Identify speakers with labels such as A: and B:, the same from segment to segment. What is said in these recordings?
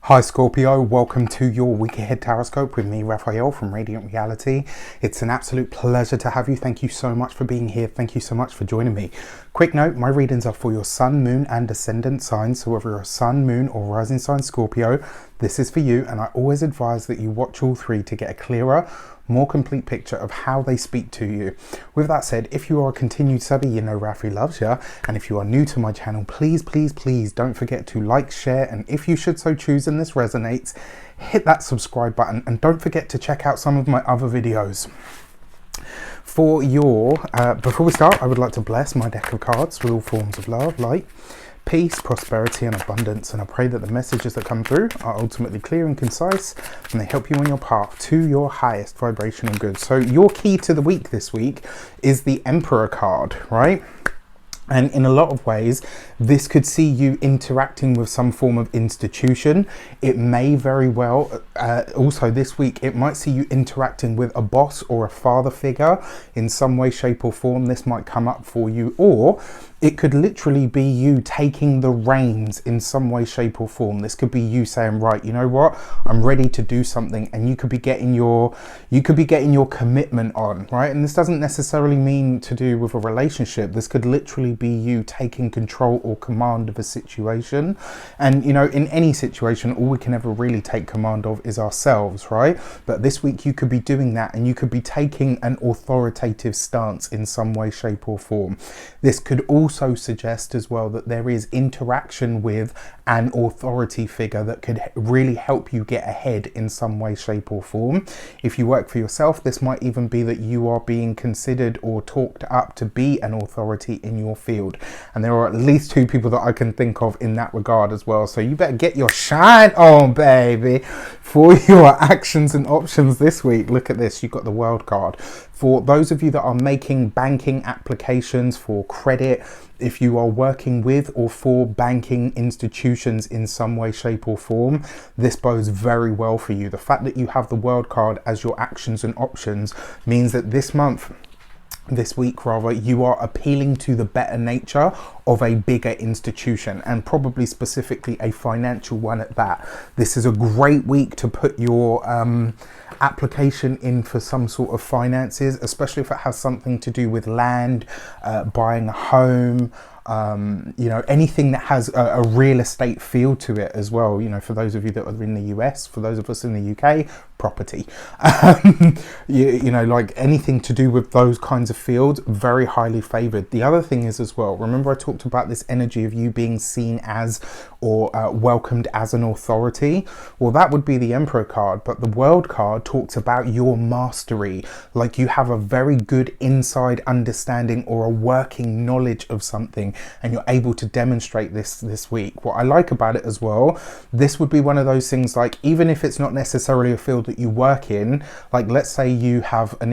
A: Hi Scorpio, welcome to your week ahead Taroscope with me, Raphael from Reydiant Reality. It's an absolute pleasure to have you. Thank you so much for being here. Thank you so much for joining me. Quick note, my readings are for your sun, moon and ascendant signs. So whether you're a sun, moon or rising sign Scorpio, this is for you. And I always advise that you watch all three to get a clearer, more complete picture of how they speak to you. With that said, if you are a continued subby, you know Rafi loves you. And if you are new to my channel, please don't forget to like, share, and if you should so choose and this resonates, hit that subscribe button and don't forget to check out some of my other videos. For your, before we start, I would like to bless my deck of cards with all forms of love, light, peace, prosperity and abundance, and I pray that the messages that come through are ultimately clear and concise and they help you on your path to your highest vibrational good. So your key to the week this week is the Emperor card, right? And in a lot of ways, this could see you interacting with some form of institution. It may very well, also this week, it might see you interacting with a boss or a father figure in some way, shape or form. This might come up for you, or it could literally be you taking the reins in some way, shape or form. This could be you saying, right, you know what, I'm ready to do something, and you could be getting your commitment on, right? And this doesn't necessarily mean to do with a relationship. This could literally be you taking control or command of a situation. And you know, in any situation, all we can ever really take command of is ourselves, right? But this week you could be doing that, and you could be taking an authoritative stance in some way, shape or form. This could also suggest as well that there is interaction with an authority figure that could really help you get ahead in some way, shape or form. If you work for yourself, this might even be that you are being considered or talked up to be an authority in your field. And there are at least two people that I can think of in that regard as well. So you better get your shine on, baby, for your actions and options this week. Look at this, you've got the World card. For those of you that are making banking applications for credit, if you are working with or for banking institutions in some way, shape or form, this bodes very well for you. The fact that you have the World card as your actions and options means that this week rather, you are appealing to the better nature of a bigger institution, and probably specifically a financial one at that. This is a great week to put your application in for some sort of finances, especially if it has something to do with land, buying a home, you know, anything that has a real estate feel to it as well. You know, for those of you that are in the US, for those of us in the UK, property, you know, like anything to do with those kinds of fields, very highly favored. The other thing is as well, remember I talked about this energy of you being seen as or welcomed as an authority. Well, that would be the Emperor card, but the World card talks about your mastery, like you have a very good inside understanding or a working knowledge of something, and you're able to demonstrate this week. What I like about it as well, this would be one of those things, like even if it's not necessarily a field that you work in, like let's say you have an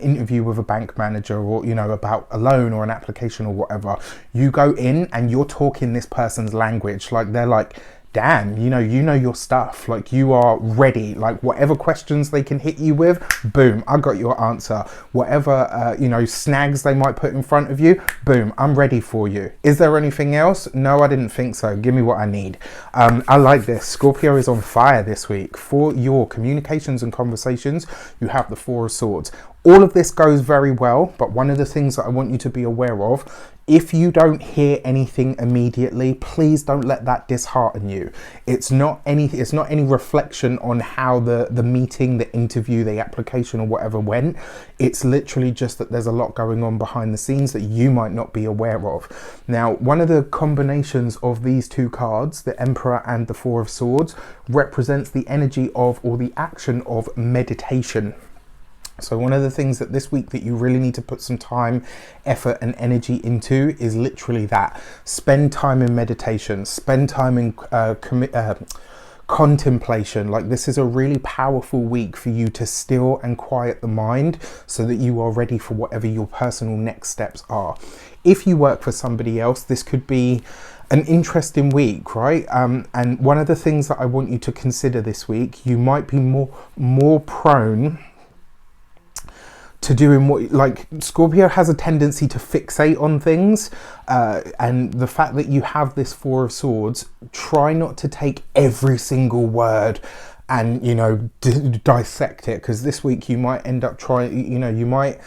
A: interview with a bank manager, or you know, about a loan or an application or whatever, you go in and you're talking this person's language, like they're like, damn, you know your stuff, like you are ready, like whatever questions they can hit you with, boom, I got your answer. Whatever you know, snags they might put in front of you, boom, I'm ready for you. Is there anything else? No, I didn't think so. Give me what I need. I like this. Scorpio is on fire this week. For your communications and conversations, you have the Four of Swords. All of this goes very well, but one of the things that I want you to be aware of, if you don't hear anything immediately, please don't let that dishearten you. It's not any reflection on how the meeting, the interview, the application or whatever went. It's literally just that there's a lot going on behind the scenes that you might not be aware of. Now, one of the combinations of these two cards, the Emperor and the Four of Swords, represents the energy of, or the action of, meditation. So one of the things that this week that you really need to put some time, effort and energy into is literally that. Spend time in meditation, spend time in contemplation. Like this is a really powerful week for you to still and quiet the mind so that you are ready for whatever your personal next steps are. If you work for somebody else, this could be an interesting week, right? And one of the things that I want you to consider this week, you might be more prone to doing what, like, Scorpio has a tendency to fixate on things, and the fact that you have this Four of Swords, try not to take every single word and, you know, dissect it, because this week you might end up trying, you know, you might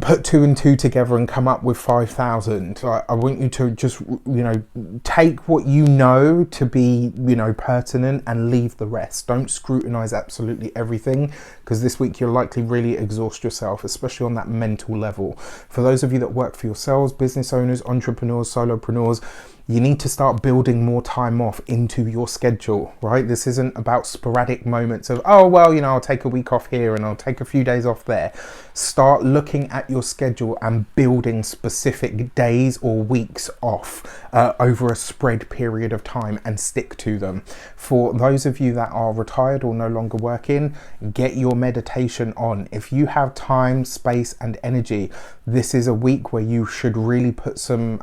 A: put 2 and 2 together and come up with 5,000. I want you to just, you know, take what you know to be, you know, pertinent, and leave the rest. Don't scrutinize absolutely everything, because this week you'll likely really exhaust yourself, especially on that mental level. For those of you that work for yourselves, business owners, entrepreneurs, solopreneurs, you need to start building more time off into your schedule, right? This isn't about sporadic moments of, oh, well, you know, I'll take a week off here and I'll take a few days off there. Start looking at your schedule and building specific days or weeks off over a spread period of time, and stick to them. For those of you that are retired or no longer working, get your meditation on. If you have time, space, and energy, this is a week where you should really put some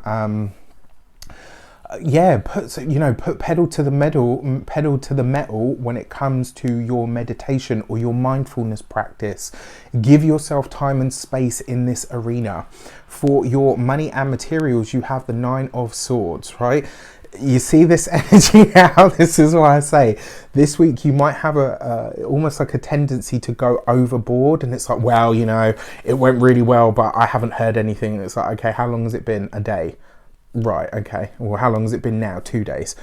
A: put pedal to the metal when it comes to your meditation or your mindfulness practice. Give yourself time and space in this arena. For your money and materials, you have the Nine of Swords, right? You see this energy now. This is why I say this week you might have almost like a tendency to go overboard, and it's like, well, you know, it went really well, but I haven't heard anything. And it's like, okay, how long has it been? A day. Right, okay. Well, how long has it been now? 2 days.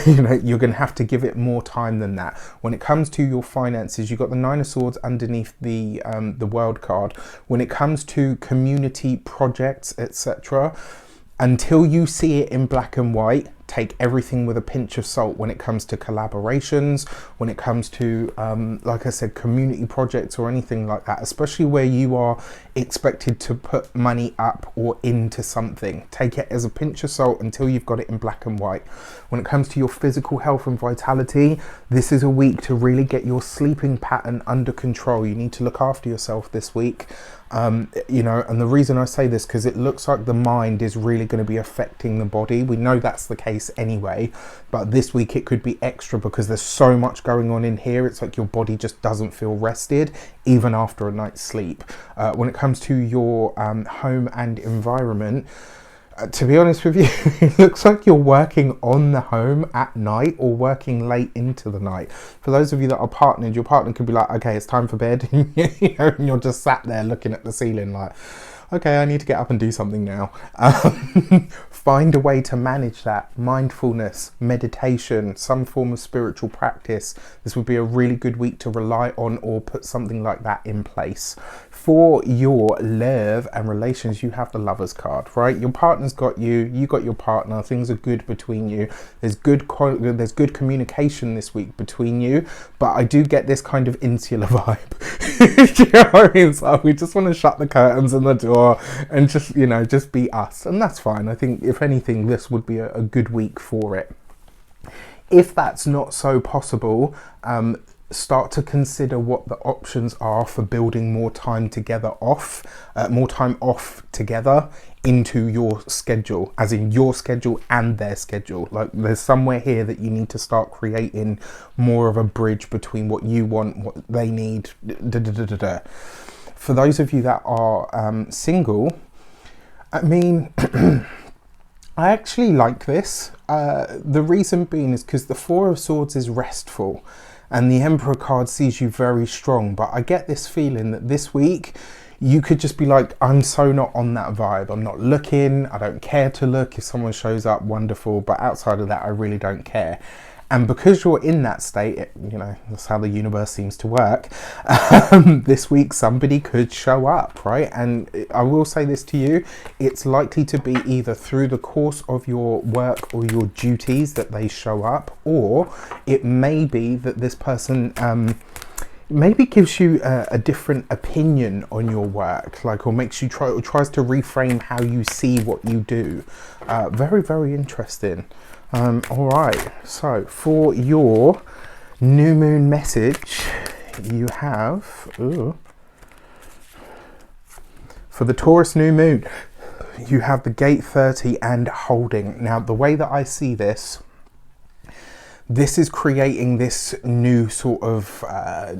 A: You know, you're going to have to give it more time than that. When it comes to your finances, you've got the Nine of Swords underneath the World card. When it comes to community projects, etc., until you see it in black and white, take everything with a pinch of salt when it comes to collaborations, when it comes to, like I said, community projects or anything like that, especially where you are expected to put money up or into something. Take it as a pinch of salt until you've got it in black and white. When it comes to your physical health and vitality, this is a week to really get your sleeping pattern under control. You need to look after yourself this week. You know, and the reason I say this, because it looks like the mind is really going to be affecting the body. We know that's the case anyway, but this week it could be extra because there's so much going on in here. It's like your body just doesn't feel rested even after a night's sleep. When it comes to your home and environment, to be honest with you, it looks like you're working on the home at night or working late into the night. For those of you that are partnered, your partner could be like, okay, it's time for bed. You know, and you're just sat there looking at the ceiling like, okay, I need to get up and do something now. Find a way to manage that. Mindfulness, meditation, some form of spiritual practice. This would be a really good week to rely on or put something like that in place. For your love and relations, you have the Lovers card, right? Your partner's got you, you got your partner, things are good between you. There's good communication this week between you, but I do get this kind of insular vibe. Do you know what I mean? So we just want to shut the curtains and the door and just, you know, just be us. And that's fine. I think if anything, this would be a good week for it. If that's not so possible, start to consider what the options are for building more time together more time off together into your schedule, as in your schedule and their schedule. Like, there's somewhere here that you need to start creating more of a bridge between what you want, what they need. For those of you that are single, I mean, I actually like this. The reason being is because the Four of Swords is restful, and the Emperor card sees you very strong. But I get this feeling that this week you could just be like, I'm so not on that vibe. I'm not looking. I don't care to look. If someone shows up, wonderful. But outside of that, I really don't care. And because you're in that state, you know, that's how the universe seems to work. This week, somebody could show up, right? And I will say this to you, it's likely to be either through the course of your work or your duties that they show up, or it may be that this person maybe gives you a different opinion on your work, like, or makes you tries to reframe how you see what you do. Very, very interesting. All right, so for your new moon message, you have, for the Taurus new moon, you have the Gate 30 and holding. Now, the way that I see this, this is creating this new sort of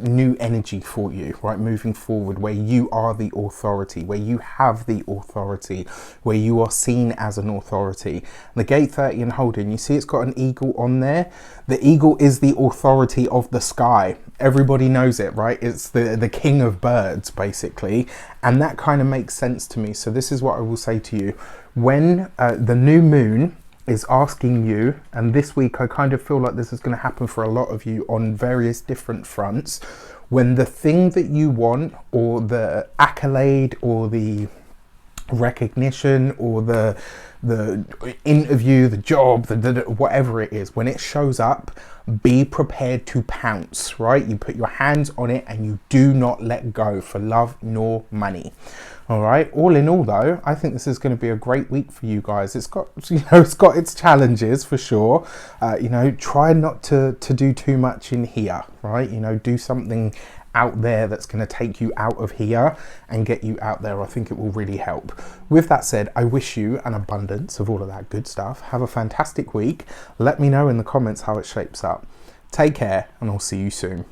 A: new energy for you, right, moving forward, where you are the authority, where you have the authority, where you are seen as an authority. The gate 30 and holding, you see it's got an eagle on there. The eagle is the authority of the sky. Everybody knows it, right? It's the king of birds, basically, and that kind of makes sense to me. So this is what I will say to you. When the new moon is asking you, and this week I kind of feel like this is going to happen for a lot of you on various different fronts, when the thing that you want, or the accolade, or the recognition, or the interview, the job, whatever it is, when it shows up, be prepared to pounce, right? You put your hands on it and you do not let go, for love nor money. All right, all in all though, I think this is going to be a great week for you guys. It's got, it's got its challenges for sure. Try not to do too much in here, right? Do something out there that's going to take you out of here and get you out there. I think it will really help. With that said, I wish you an abundance of all of that good stuff. Have a fantastic week. Let me know in the comments how it shapes up. Take care, and I'll see you soon.